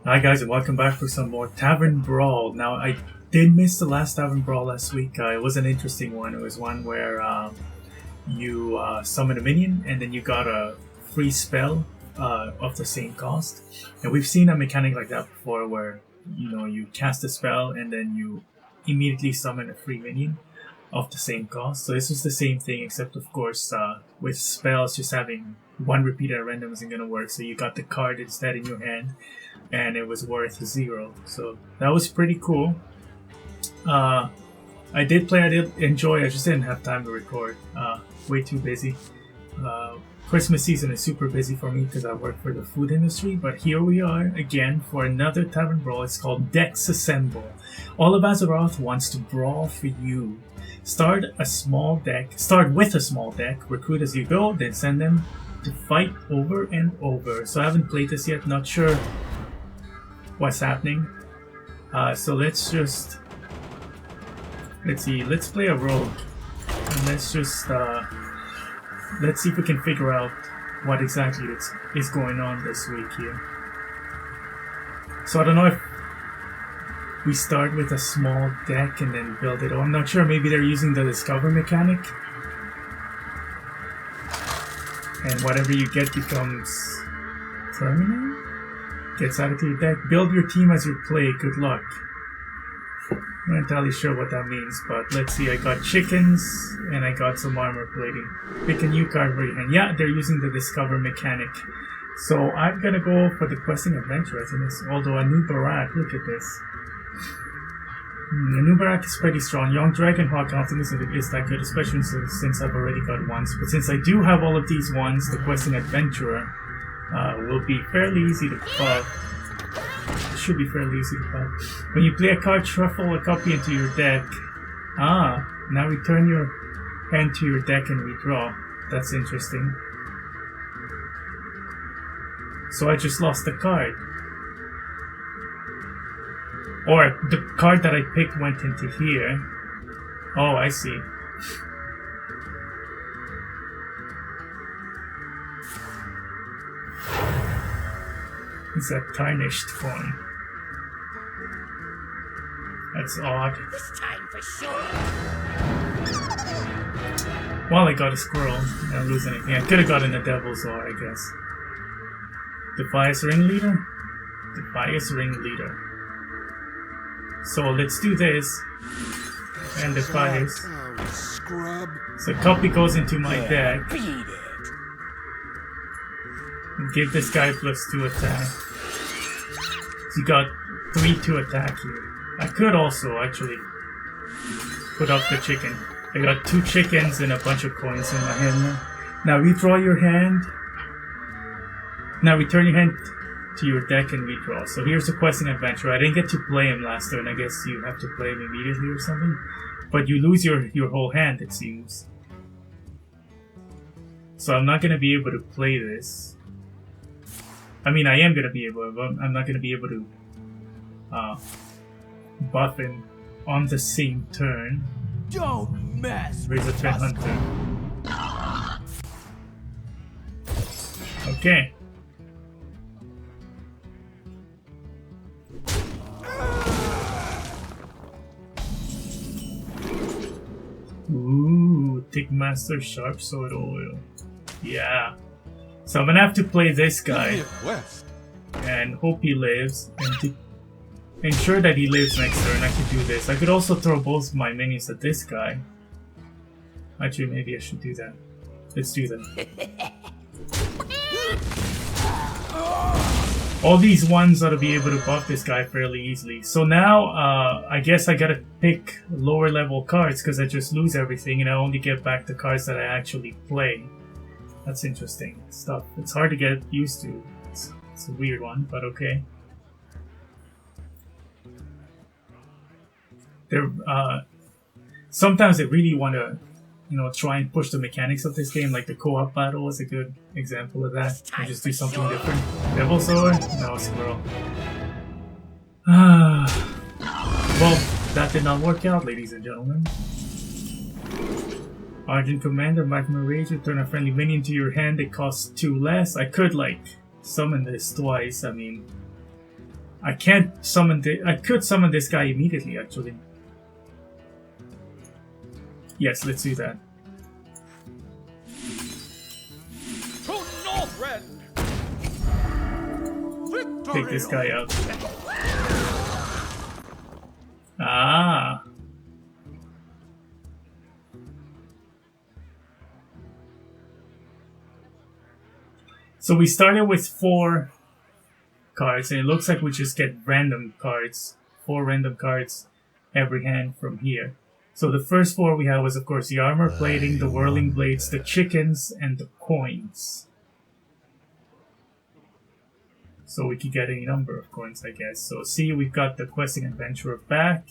Hi guys, and welcome back for some more Tavern Brawl. Now, I did miss the last Tavern Brawl last week. It was an interesting one. It was one where you summon a minion and then you got a free spell of the same cost. And we've seen a mechanic like that before where, you cast a spell and then you immediately summon a free minion of the same cost. So this was the same thing, except of course with spells, just having one repeat at random isn't going to work. So you got the card instead in your hand, and it was worth 0. So that was pretty cool. I did play, I did enjoy, I just didn't have time to record. Way too busy. Christmas season is super busy for me because I work for the food industry, but here we are again for another Tavern Brawl. It's called Decks Assemble. All of Azeroth wants to brawl for you. Start with a small deck, recruit as you go, then send them to fight over and over. So I haven't played this yet, not sure what's happening. So let's see, let's play a rogue. And let's see if we can figure out what exactly is going on this week here. So I don't know if we start with a small deck and then build it. I'm not sure, maybe they're using the discover mechanic. And whatever you get becomes permanent? Gets added to your deck. Build your team as you play. Good luck. I'm not entirely sure what that means, but let's see. I got chickens and I got some armor plating. Pick a new card for your hand. Yeah, they're using the discover mechanic. So I'm gonna go for the questing adventurers in this. Although a new Barak, look at this. A new Barak is pretty strong. Young Dragonhawk optimism is that good, especially since I've already got ones. But since I do have all of these ones, the questing adventurer will be fairly easy to buff. Should be fairly easy to buff. When you play a card, shuffle a copy into your deck. Now return your hand to your deck and redraw. That's interesting. So I just lost the card. Or the card that I picked went into here. Oh, I see. It's a tarnished coin. That's odd. This time for sure. Well, I got a squirrel. I didn't lose anything. I could have gotten a devil's ore, I guess. Defias Ringleader? Defias Ringleader. So let's do this. And Defias. Scrub. So copy goes into my deck. Beat it. Give this guy +2 attack. He got 3 to attack here. I could also actually put up the chicken. I got 2 chickens and a bunch of coins in my hand now. Now redraw your hand. Now return your hand to your deck and redraw. So here's the questing adventure. I didn't get to play him last turn. I guess you have to play him immediately or something. But you lose your whole hand, it seems. So I'm not going to be able to play this. I mean, I am going to be able, but I'm not going to be able to buff him on the same turn. Don't mess Raise a with Threat us. Hunter. Okay. Ooh, Tickmaster Sharp Sword Oil. Yeah. So I'm gonna have to play this guy West. and hope he lives, and to ensure that he lives next turn I could do this. I could also throw both my minions at this guy. Actually, maybe I should do that. Let's do that. All these ones ought to be able to buff this guy fairly easily. So now, I guess I gotta pick lower level cards because I just lose everything and I only get back the cards that I actually play. That's interesting stuff. It's hard to get used to. It's a weird one, but okay. Sometimes I really want to, try and push the mechanics of this game. Like the co-op battle is a good example of that. I just do something different. Devil's Sword? No, Squirrel. Well, that did not work out, ladies and gentlemen. Argent Commander, Magma Rage, return a friendly minion to your hand. It costs 2 less. I could, summon this twice. I mean, I can't summon I could summon this guy immediately, actually. Yes, let's do that. To Northrend! Take this guy out. Ah. So we started with 4 cards, and it looks like we just get random cards. 4 random cards every hand from here. So the first 4 we had was, of course, the armor plating, the whirling blades, the chickens, and the coins. So we could get any number of coins, I guess. So see, we've got the questing adventurer back.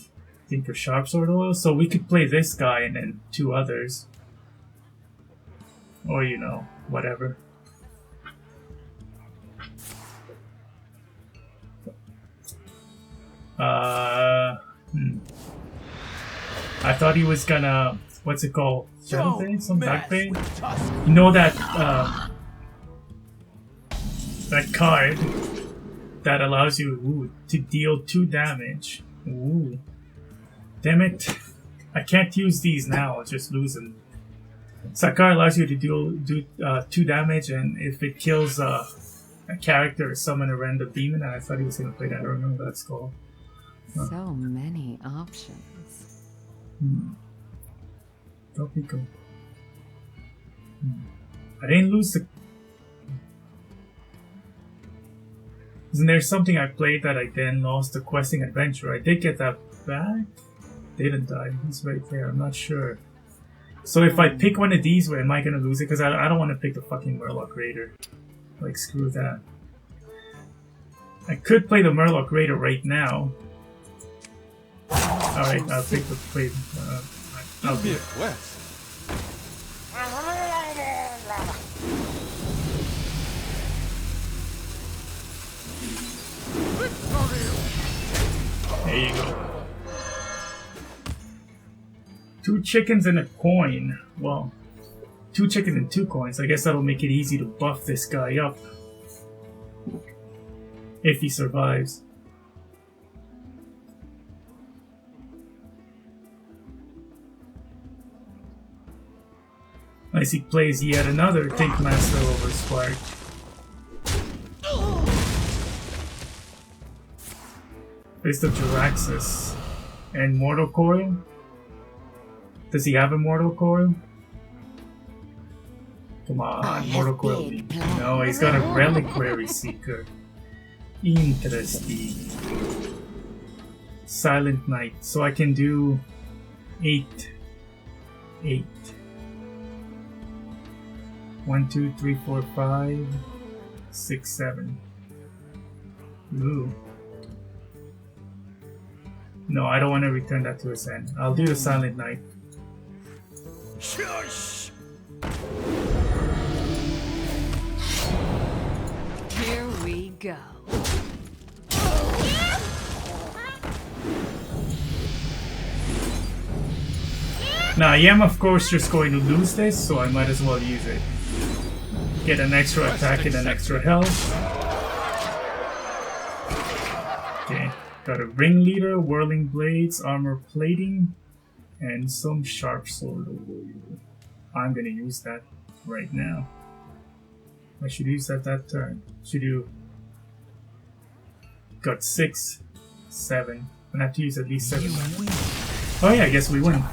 Tinker Sharpsword oil. So we could play this guy and then 2 others. Or, you know, whatever. I thought he was gonna, what's it called? Some back pain? You know that that card that allows you to deal 2 damage. Ooh. Damn it. I can't use these now, I'll just lose them. So that card allows you to do 2 damage, and if it kills a character or summon a random demon, and I thought he was gonna play that, I don't know what that's called. So many options. Topical. I didn't lose the... Isn't there something I played that I then lost? The questing adventure. I did get that back. Didn't I? He's right there. I'm not sure. So if I pick one of these, am I gonna lose it? Because I don't want to pick the fucking Murloc Raider. Like, screw that. I could play the Murloc Raider right now. Alright, I'll take the play. I'll do it. There you go. 2 chickens and a coin. Well, 2 chickens and 2 coins. I guess that'll make it easy to buff this guy up. If he survives. As he plays yet another Think Master over Spark. Fist of Jaraxxus. And Mortal Coil? Does he have a Mortal Coil? Come on, Mortal Coil. No, he's got a Reliquary Seeker. Interesting. Silent Night. So I can do 8. 8. 1, 2, 3, 4, 5, 6, 7. Ooh. No, I don't want to return that to his hand. I'll do the Silent Night. Shush! Here we go. Now, I am of course just going to lose this, so I might as well use it. Get an extra attack and an extra health. Okay, got a Ringleader, Whirling Blades, Armor Plating, and some Sharp Sword. I'm gonna use that right now. I should use that turn. Should do. Got 6, 7. I'm gonna have to use at least 7. Oh yeah, I guess we win.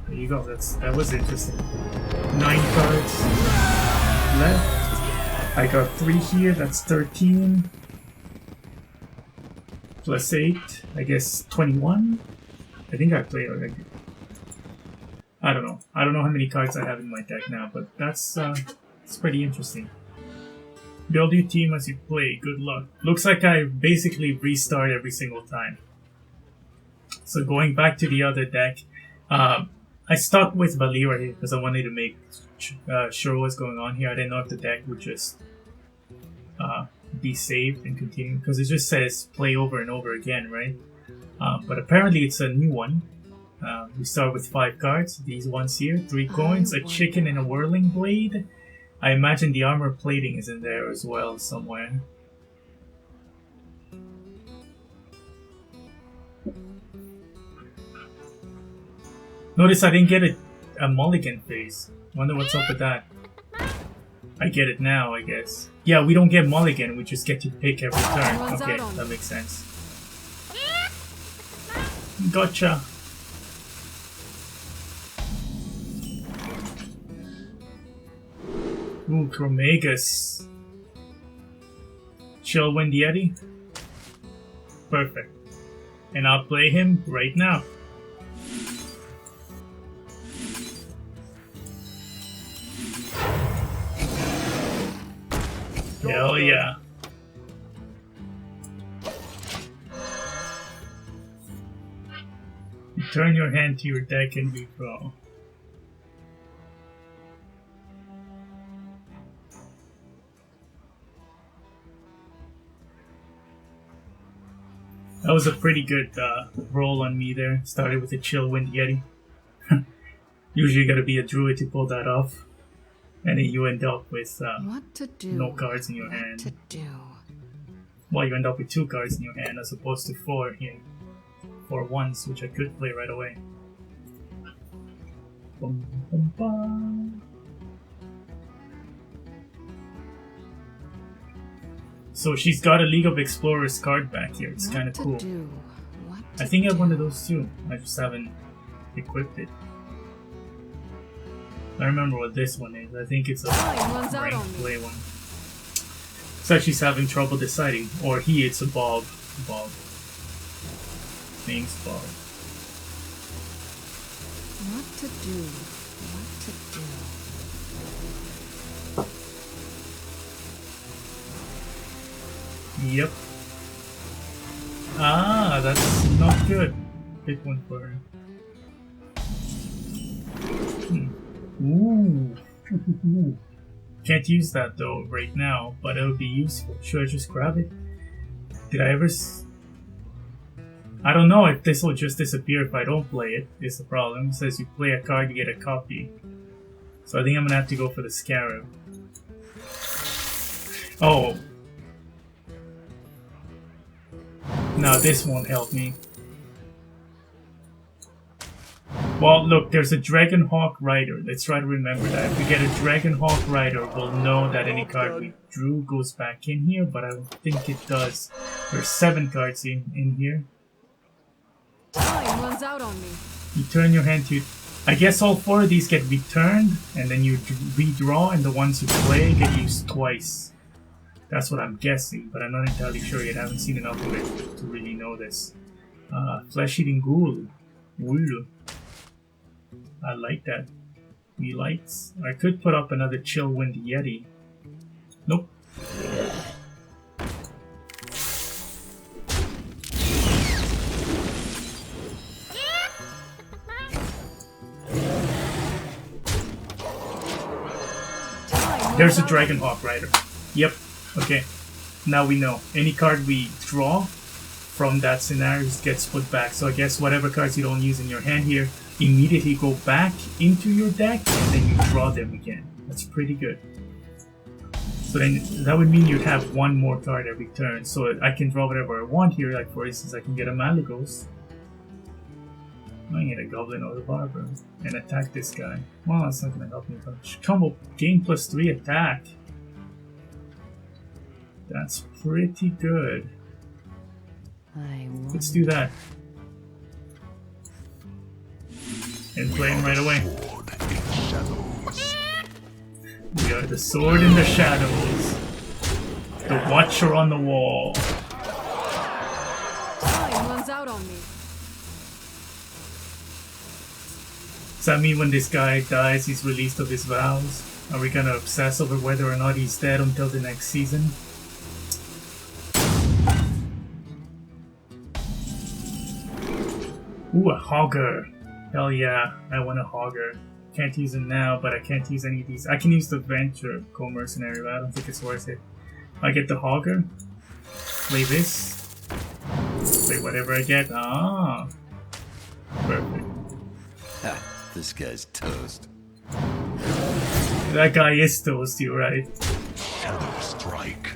There you go. That was interesting. 9 cards left. I got 3 here. That's 13. Plus 8. I guess 21. I think I played like. I don't know. I don't know how many cards I have in my deck now, but that's it's pretty interesting. Build your team as you play. Good luck. Looks like I basically restart every single time. So going back to the other deck, I stuck with Valira here because I wanted to make sure what's going on here. I didn't know if the deck would just be saved and continue, because it just says play over and over again, right? But apparently it's a new one. We start with 5 cards. These ones here, 3 coins, a chicken and a whirling blade. I imagine the armor plating is in there as well somewhere. Notice I didn't get a mulligan phase. Wonder what's up with that. I get it now, I guess. Yeah, we don't get mulligan, we just get to pick every turn. Okay, that makes sense. Gotcha. Ooh, Chromagus. Chillwind Yeti. Perfect. And I'll play him right now. Hell yeah. Turn your hand to your deck and redraw. That was a pretty good roll on me there. Started with a Chillwind Yeti. Usually you gotta be a druid to pull that off. And then you end up with what to do? No cards in your what hand. To do? Well, you end up with 2 cards in your hand as opposed to 4 here. 4 ones, which I could play right away. Bum, bum, bum. So she's got a League of Explorers card back here. It's kind of cool. I think I have one of those too. I just haven't equipped it. I remember what this one is. I think it's a ranked play one. So she's having trouble deciding. Or it's a Bob. Bob. Thanks, Bob. What to do? What to do? Yep. Ah, that's not good. Pick one for her. Ooh. Can't use that though right now, but it'll be useful. Should I just grab it? Did I ever I don't know if this will just disappear if I don't play it. Is the problem. It says you play a card, you get a copy. So I think I'm gonna have to go for the Scarab. Oh. No, this won't help me. Well, look, there's a Dragonhawk Rider. Let's try to remember that. If we get a Dragonhawk Rider, we'll know that any card we drew goes back in here, but I don't think it does. There's 7 cards in here. Time runs out on me. You turn your hand to... I guess all 4 of these get returned, and then you redraw, and the ones you play get used twice. That's what I'm guessing, but I'm not entirely sure yet. I haven't seen enough of it to really know this. Flesh-eating ghoul. Ghoul. I like that. We lights. I could put up another Chillwind Yeti. Nope. There's a Dragonhawk Rider. Yep. Okay. Now we know. Any card we draw from that scenario gets put back. So I guess whatever cards you don't use in your hand here immediately go back into your deck and then you draw them again. That's pretty good. So then that would mean you'd have 1 more card every turn. So I can draw whatever I want here. Like for instance, I can get a Malygos. I can get a Goblin or a Barber and attack this guy. Well, that's not gonna help me much. Combo gain +3 attack. That's pretty good. Let's do that. And play him right away. We are the sword in the shadows. The watcher on the wall. Time runs out on me. Does that mean when this guy dies, he's released of his vows? Are we gonna obsess over whether or not he's dead until the next season? Ooh, a Hogger. Hell yeah, I want a Hogger. Can't use him now, but I can't use any of these. I can use the Venture Co-Mercenary, but I don't think it's worth it. I get the Hogger. Play this. Play whatever I get. Ah. Perfect. Ha, this guy's toast. That guy is toast, you're right. Shadow strike.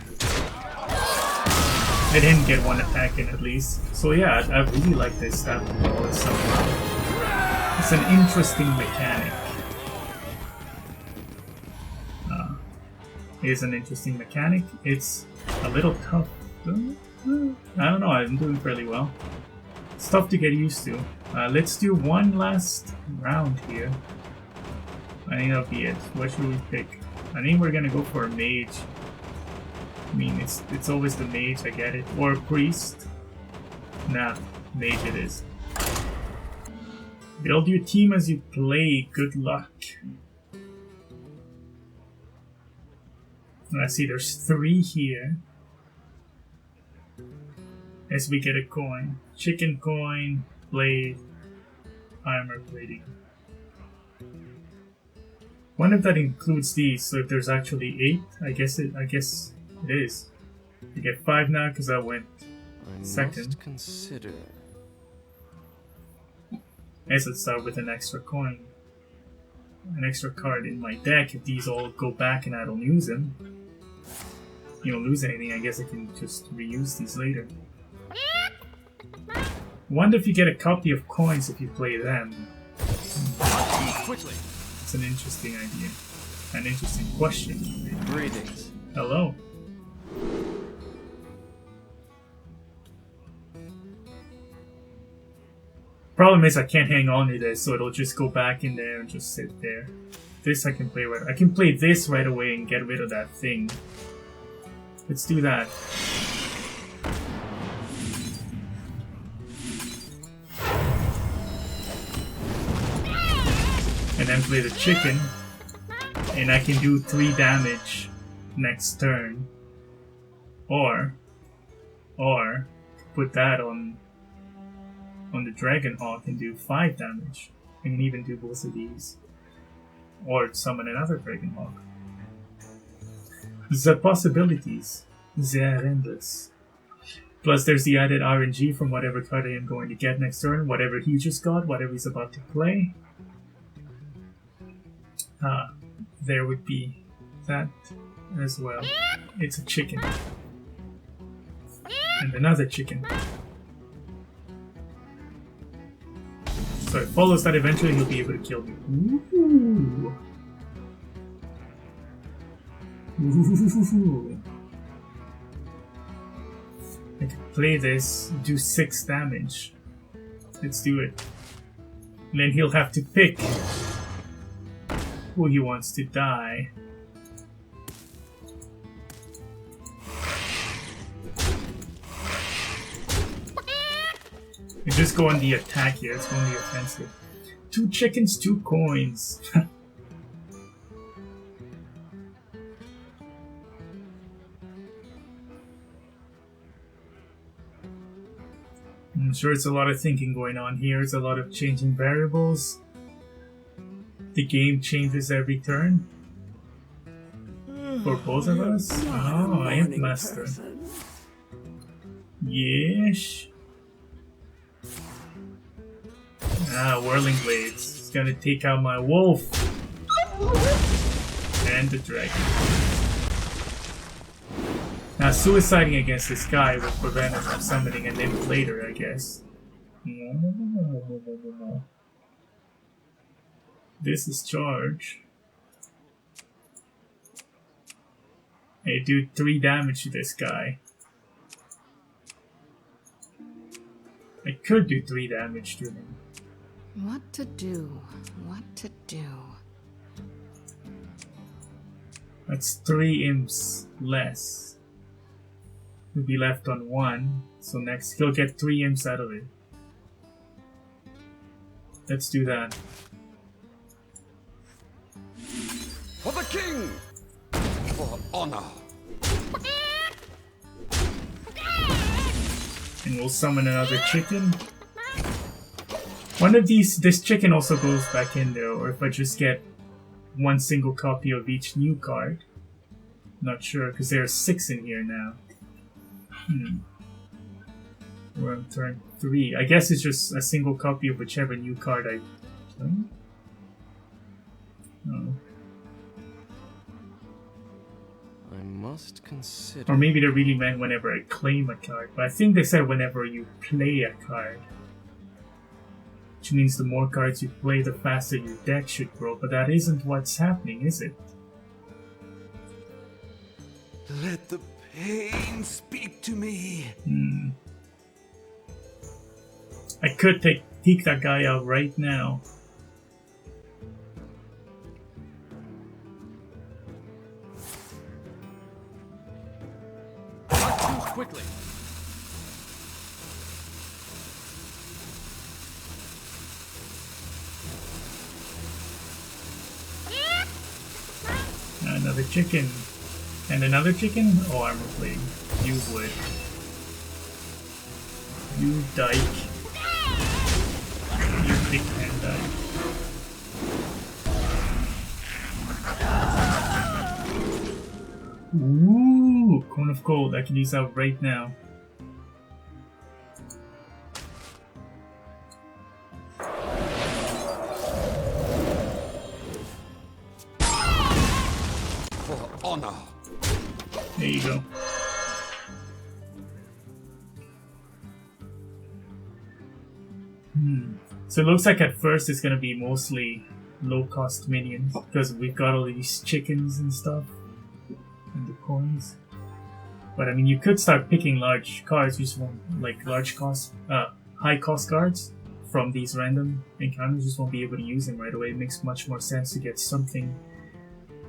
I didn't get one attack in at least. So yeah, I really like this Tavern Brawl. It's an interesting mechanic. It's an interesting mechanic. It's a little tough. I don't know, I'm doing fairly well. It's tough to get used to. Let's do one last round here. I think that'll be it. What should we pick? I think we're gonna go for a mage. I mean, it's always the mage, I get it. Or a priest. Nah, mage it is. Build your team as you play. Good luck. I see there's 3 here. As we get a coin. Chicken coin, blade, armor plating. Wonder if that includes these, so if there's actually 8, I guess it is. You get 5 now because I went second. Must consider. Let's start with an extra coin. An extra card in my deck. If these all go back and I don't use them, you don't lose anything, I guess I can just reuse these later. Wonder if you get a copy of coins if you play them. Quickly. It's an interesting idea. An interesting question. Greetings. Hello. Problem is I can't hang on to this, so it'll just go back in there and just sit there. This I can play right. I can play this right away and get rid of that thing. Let's do that. And then play the chicken. And I can do 3 damage next turn. Or put that on the Dragon Hawk and do 5 damage. I can even do both of these. Or summon another Dragon Hawk. The possibilities, they are endless. Plus there's the added RNG from whatever card I am going to get next turn, whatever he just got, whatever he's about to play. There would be that as well. It's a chicken. And another chicken. So it follows that eventually he'll be able to kill me. Ooh. Ooh. I could play this, do 6 damage. Let's do it. And then he'll have to pick who he wants to die. And just go on the attack here, it's only offensive. 2 chickens, 2 coins. I'm sure it's a lot of thinking going on here. It's a lot of changing variables. The game changes every turn. For both of us? Oh, Imp Master. Yes. Whirling Blades. It's gonna take out my wolf. And the dragon. Now, suiciding against this guy will prevent us from summoning an imp later, I guess. This is charge. Hey, do 3 damage to this guy. I could do 3 damage to him. What to do? What to do? That's 3 imps less. He'll be left on 1. So next, he'll get 3 imps out of it. Let's do that. For the king! For honor! And we'll summon another chicken. One of these, this chicken also goes back in there, or if I just get 1 single copy of each new card. Not sure, because there are 6 in here now. We're on turn 3. I guess it's just a single copy of whichever new card I play. Oh. must consider. Or maybe they really meant whenever I claim a card. But I think they said whenever you play a card. Which means the more cards you play, the faster your deck should grow. But that isn't what's happening, is it? Let the pain speak to me. I could take that guy out right now. Not too quickly. Another chicken. And another chicken? Oh, armor plating. You would. You dyke. You big man dyke. Ooh, Cone of Cold. I can use that right now. For honor. There you go. So it looks like at first it's gonna be mostly low-cost minions because we've got all these chickens and stuff and the coins. But I mean, you could start picking large cards. You just want like high-cost cards from these random encounters. You just won't be able to use them right away. It makes much more sense to get something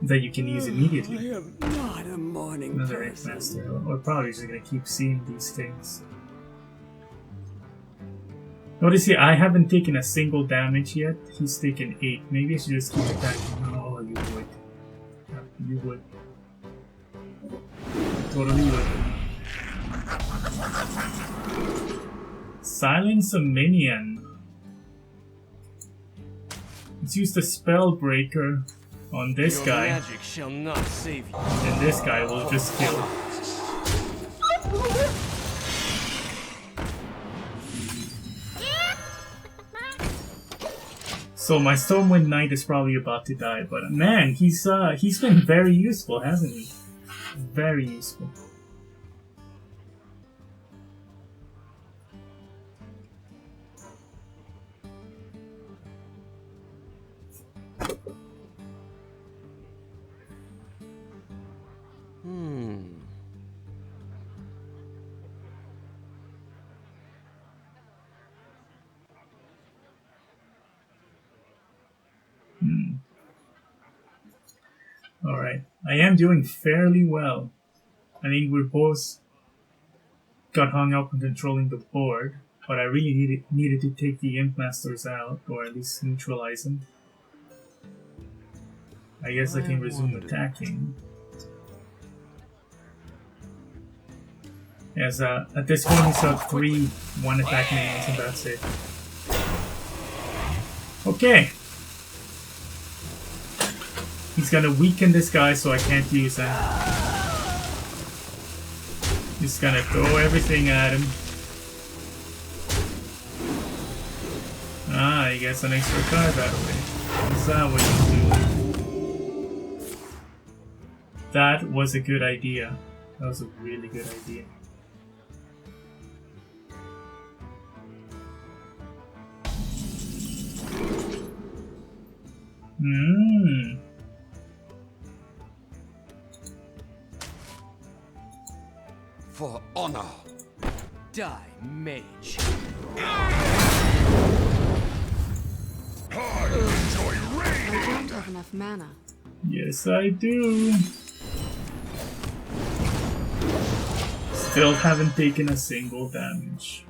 that you can use immediately. I am not a morning Another person. Master. Or probably just gonna keep seeing these things. Notice here, I haven't taken a single damage yet. He's taken 8. Maybe I should just keep attacking. Oh, you would. You would. Totally would. Silence a minion. Let's use the Spellbreaker on this Your guy. magic shall not save you. And this guy will just kill. So my Stormwind Knight is probably about to die, but man, he's been very useful, hasn't he? Very useful. Alright, I am doing fairly well. I think we both got hung up on controlling the board, but I really needed to take the Imp Masters out, or at least neutralize them. I guess I can resume attacking. As at this point he's got 3 1-attack minions and that's it. Okay. He's gonna weaken this guy so I can't use him. He's gonna throw everything at him. Ah, he gets an extra card that way. Is that what you do? That was a good idea. That was a really good idea. For honor. Die, mage. I don't have enough mana. Yes, I do. Still haven't taken a single damage.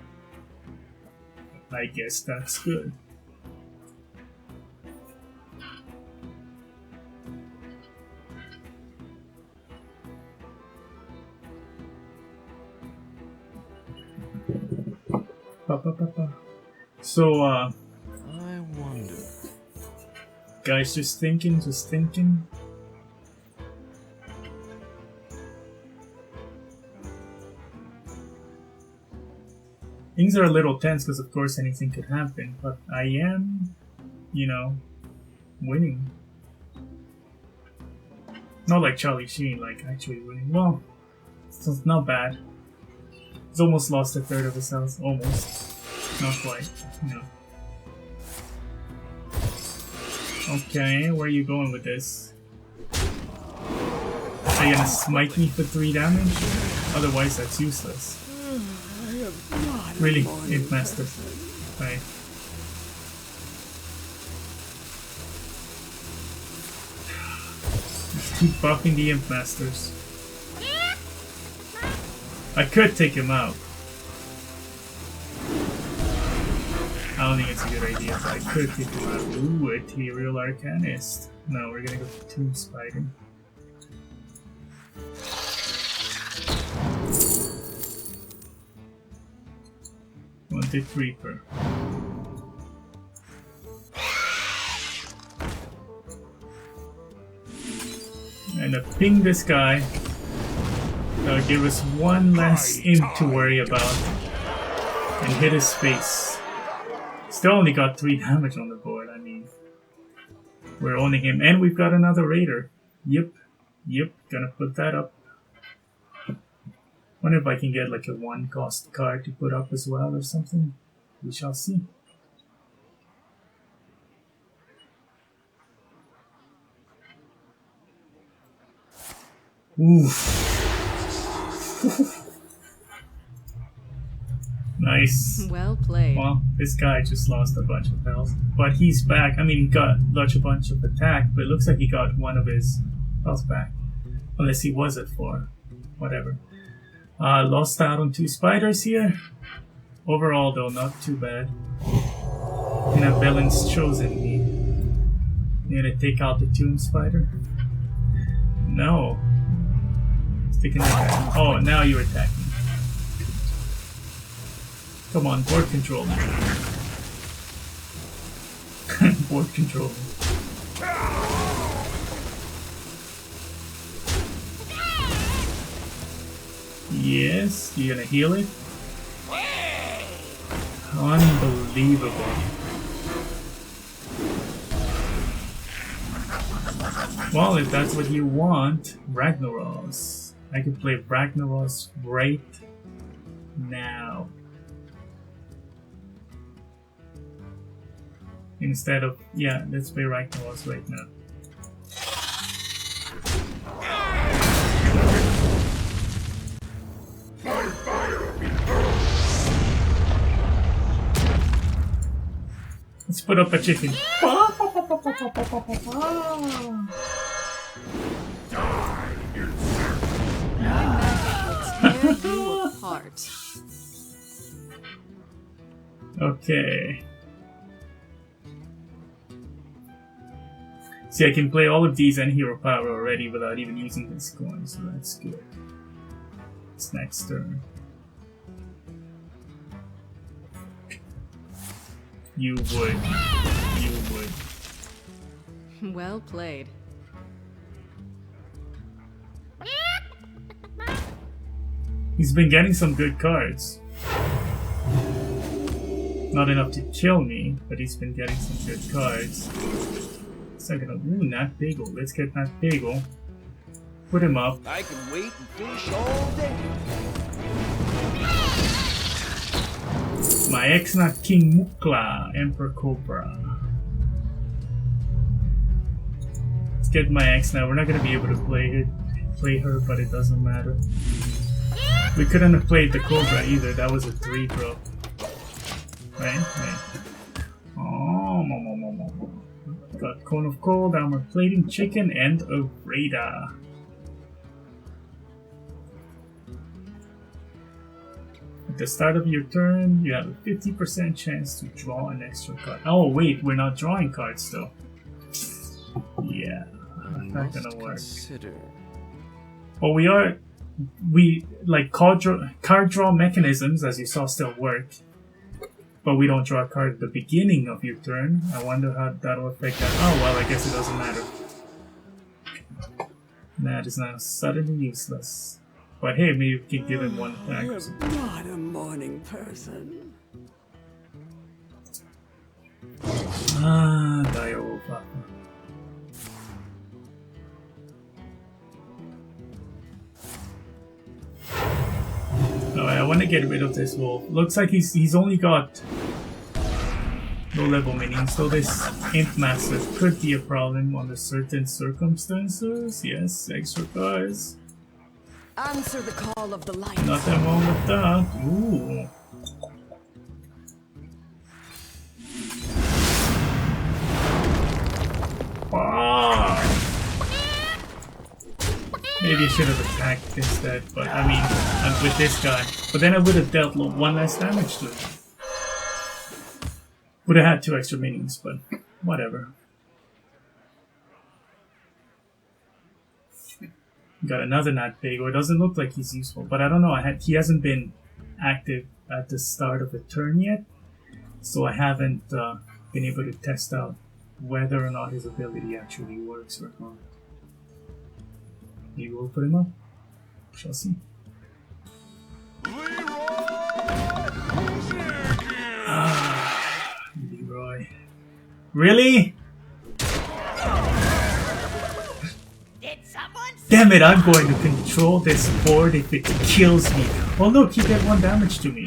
I guess that's good. So, I wonder. guys, just thinking. Things are a little tense because, of course, anything could happen, but I am, winning. Not like Charlie Sheen, like actually winning. Well, it's not bad. He's almost lost a third of his health. Almost. Not quite. No. Okay, where are you going with this? Are you gonna smite me for 3 damage? Otherwise, that's useless. Really, Imp Master. Right. Just keep buffing the Imp Masters. I could take him out. I don't think it's a good idea, but I could take him out. Ooh, Ethereal Arcanist. No, we're gonna go for Tomb Spider. Wanted Creeper. And I ping this guy. That'll give us one less imp to worry about. And hit his face. Still only got 3 damage on the board, I mean. We're owning him. And we've got another Raider. Yep. Gonna put that up. Wonder if I can get like a 1-cost card to put up as well or something. We shall see. Oof. Nice. Well played. Well, this guy just lost a bunch of health. But he's back. I mean, he got a bunch of attack, but it looks like he got one of his health back. Unless he was at 4. Whatever. Lost out on 2 spiders here. Overall, though, not too bad. And a villain's chosen me. You gonna take out the Tomb Spider? No. Sticking that. Oh, now you're attacking. Come on, board control. Board control. Yes, you gonna heal it? Unbelievable. Well, if that's what you want, Ragnaros. I can play Ragnaros right now. Instead of, yeah, let's play Ragnaros right now. Let's put up a chicken. Okay. See, I can play all of these and Hero Power already without even using this coin, so that's good. It's next turn. You would. You would. Well played. He's been getting some good cards. Not enough to kill me, but he's been getting some good cards. Second, ooh, Nat Bagel. Let's get Nat Bagel. Put him up. I can wait and fish all day. My ex-Nat King Mukla, Emperor Cobra. Let's get my ex now. We're not gonna be able to play her, but it doesn't matter. We couldn't have played the Cobra either. That was a 3 drop. Right? Oh, got Cone of Cold, Armor Plating, Chicken, and a Raider. At the start of your turn, you have a 50% chance to draw an extra card. Oh wait, we're not drawing cards though. Yeah, not gonna work. Well, we like card draw mechanisms, as you saw, still work. But we don't draw a card at the beginning of your turn. I wonder how that'll affect that. Oh well, I guess it doesn't matter. That is now suddenly useless. But hey, maybe we can give him one attack. I am not a morning person. Ah, die over. I want to get rid of this wolf. Looks like he's only got low level minions, so this Imp Master could be a problem under certain circumstances. Yes, extra cards. Answer the call of the light. Nothing wrong with that. Ooh. Ah. Maybe I should have attacked instead, but I mean, I'm with this guy. But then I would have dealt one less damage to him. Would have had 2 extra minions, but whatever. Got another Nat Pago. It doesn't look like he's useful, but I don't know. He hasn't been active at the start of the turn yet, so I haven't been able to test out whether or not his ability actually works or not. Maybe we'll put him up. Shall see. Leroy. Really? Damn it, I'm going to control this board if it kills me. Oh look, he did 1 damage to me.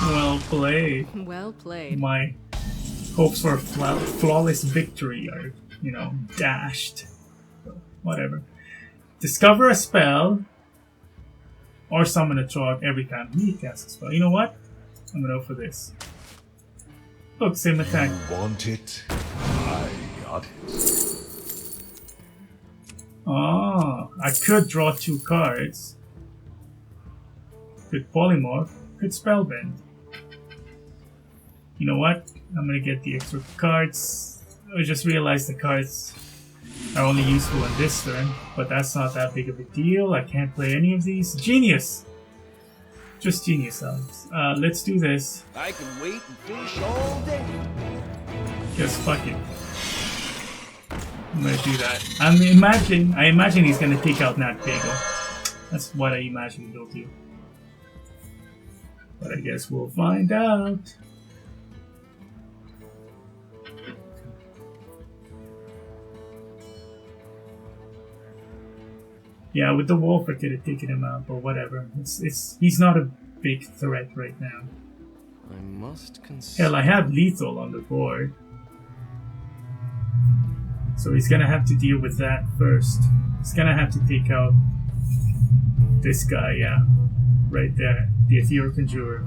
Well played. Well played. My hopes for a flawless victory are, you know, dashed. So, whatever. Discover a spell or summon a Trog every time he casts a spell. You know what? I'm gonna go for this. Look, same attack. You want it? I got it. Ah, I could draw 2 cards. Could polymorph, could spellbend. You know what? I'm gonna get the extra cards. I just realized the cards are only useful in this turn, but that's not that big of a deal. I can't play any of these. Genius! Just genius, Alex. Let's do this. I can wait and fish all day. Just fuck it. I'm gonna do that. I imagine he's gonna take out Nat Pago. That's what I imagine he'll do. But I guess we'll find out. Yeah, with the wolf I could have taken him out, but whatever. He's not a big threat right now. I must consider. Hell, I have lethal on the board. So he's gonna have to deal with that first. He's gonna have to take out this guy, yeah. Right there. The Ethereal Conjurer.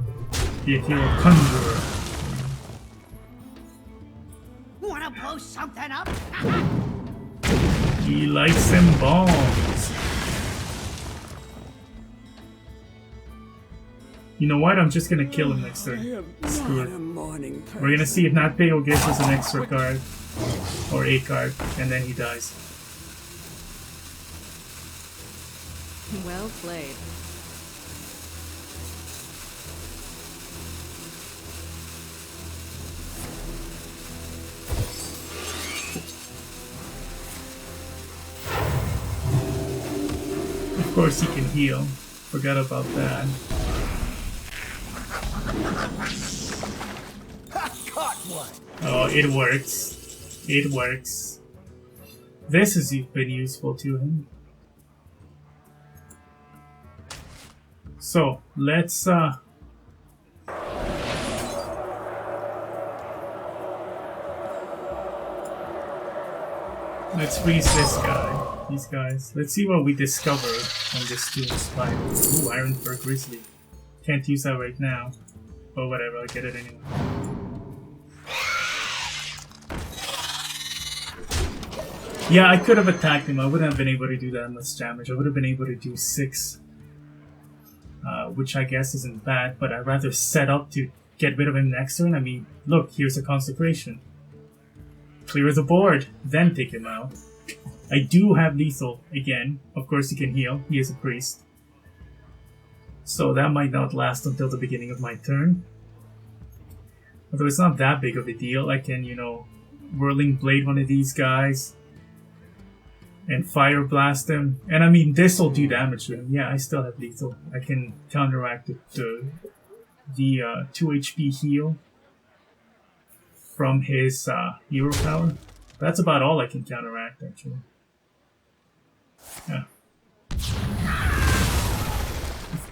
The Ethereal Conjurer. Wanna blow something up? He likes them bombs. You know what? I'm just gonna kill him next turn. Screw it. We're gonna see if Nat Pago gives us an extra card. Or a card, and then he dies. Well played. Of course he can heal. Forgot about that. Caught one. Oh, it works. It works. This has been useful to him. So, let's freeze this guy. These guys. Let's see what we discover on this Doom Spider. Ooh, Ironfur Grizzly. Can't use that right now. But whatever, I'll get it anyway. Yeah, I could have attacked him. I wouldn't have been able to do that much damage. I would have been able to do 6. Which I guess isn't bad, but I'd rather set up to get rid of him next turn. I mean, look, here's a Consecration. Clear the board, then take him out. I do have lethal again. Of course he can heal. He is a priest. So that might not last until the beginning of my turn. Although it's not that big of a deal. I can, you know, Whirling Blade one of these guys. And Fire Blast him. And I mean, this will do damage to him. Yeah, I still have lethal. I can counteract the 2 HP heal from his hero power. That's about all I can counteract, actually. Yeah.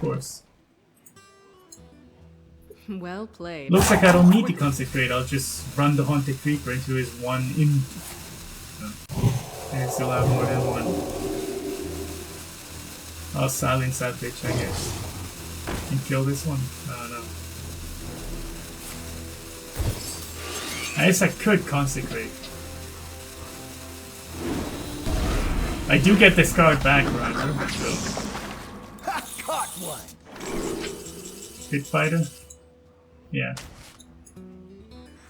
course. Well played. Looks like I don't need to consecrate. I'll just run the Haunted Creeper into his one in. I still have more than one. I'll silence that bitch, I guess. And kill this one. I don't know. I guess I could consecrate. I do get this card back, right? So. Caught one. Pit Fighter? Yeah.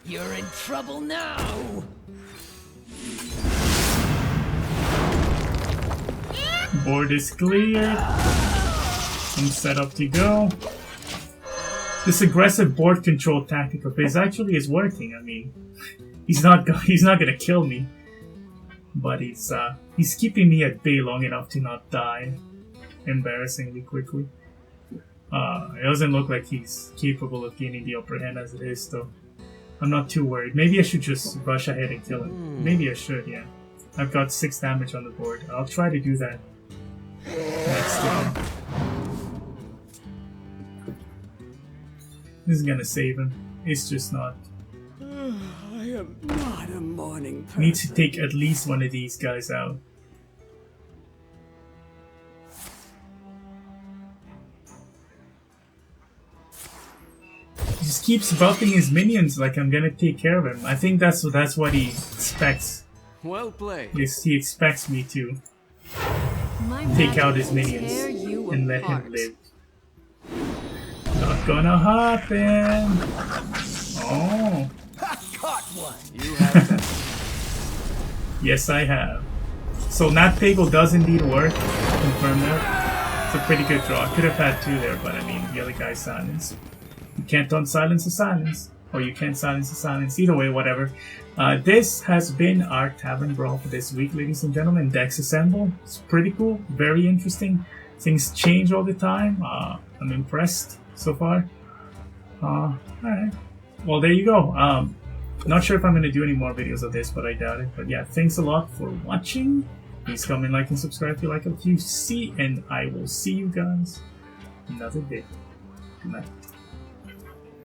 You're in trouble now. Board is clear. I'm set up to go. This aggressive board control tactic of his actually is working. I mean, he's not gonna kill me, but he's keeping me at bay long enough to not die embarrassingly quickly. It doesn't look like he's capable of gaining the upper hand as it is, though. I'm not too worried. Maybe I should just rush ahead and kill him. Maybe I should, yeah. I've got 6 damage on the board. I'll try to do that next turn. This is gonna save him. It's just not. I am not a morning person. Need to take at least one of these guys out. He just keeps buffing his minions like I'm gonna take care of him. I think that's what he expects. Well played. He expects me to My take out magic his will minions tear you and let apart. him live. Not gonna happen. Oh. Caught one. You have that. Yes, I have. So Nat Pago does indeed work. Confirm that. It's a pretty good draw. I could have had 2 there, but I mean, the other guy's silenced. You can't unsilence a silence. Or you can't silence a silence. Either way, whatever. This has been our Tavern Brawl for this week, ladies and gentlemen. Decks Assemble. It's pretty cool. Very interesting. Things change all the time. I'm impressed so far. Alright. Well, there you go. Not sure if I'm going to do any more videos of this, but I doubt it. But yeah, thanks a lot for watching. Please comment, like, and subscribe if you like what you see. And I will see you guys another day. Good night.